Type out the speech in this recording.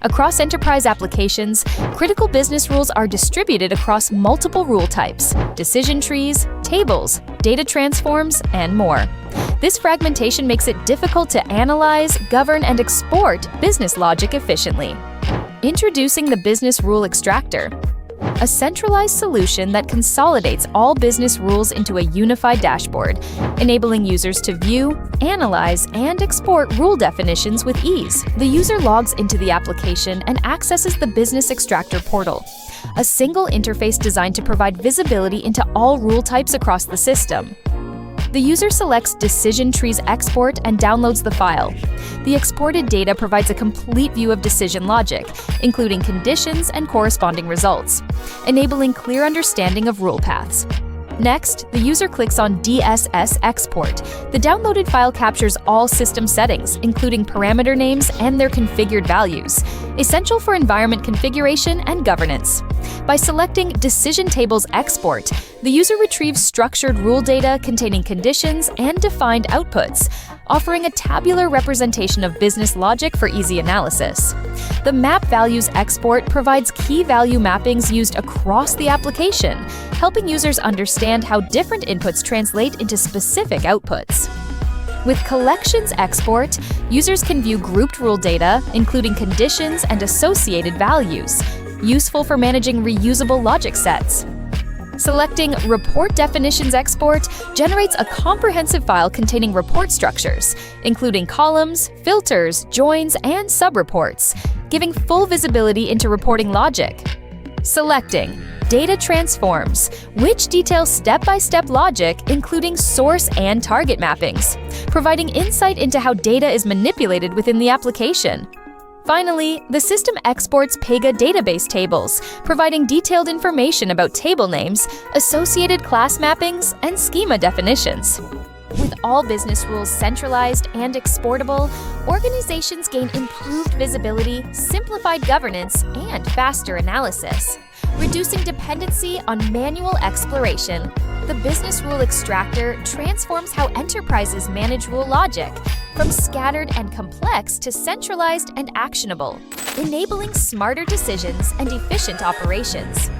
Across enterprise applications, critical business rules are distributed across multiple rule types, decision trees, tables, data transforms, and more. This fragmentation makes it difficult to analyze, govern, and export business logic efficiently. Introducing the Business Rule Extractor, a centralized solution that consolidates all business rules into a unified dashboard, enabling users to view, analyze, and export rule definitions with ease. The user logs into the application and accesses the Business Extractor portal, a single interface designed to provide visibility into all rule types across the system. The user selects Decision Trees Export and downloads the file. The exported data provides a complete view of decision logic, including conditions and corresponding results, enabling clear understanding of rule paths. Next, the user clicks on DSS Export. The downloaded file captures all system settings, including parameter names and their configured values, essential for environment configuration and governance. By selecting Decision Tables Export, the user retrieves structured rule data containing conditions and defined outputs, offering a tabular representation of business logic for easy analysis. The Map Values Export provides key value mappings used across the application, helping users understand how different inputs translate into specific outputs. With Collections Export, users can view grouped rule data, including conditions and associated values, useful for managing reusable logic sets. Selecting Report Definitions Export generates a comprehensive file containing report structures, including columns, filters, joins, and subreports, giving full visibility into reporting logic. Selecting Data Transforms, which details step-by-step logic, including source and target mappings, providing insight into how data is manipulated within the application. Finally, the system exports Pega database tables, providing detailed information about table names, associated class mappings, and schema definitions. With all business rules centralized and exportable, organizations gain improved visibility, simplified governance, and faster analysis. Reducing dependency on manual exploration, the Business Rule Extractor transforms how enterprises manage rule logic, from scattered and complex to centralized and actionable, enabling smarter decisions and efficient operations.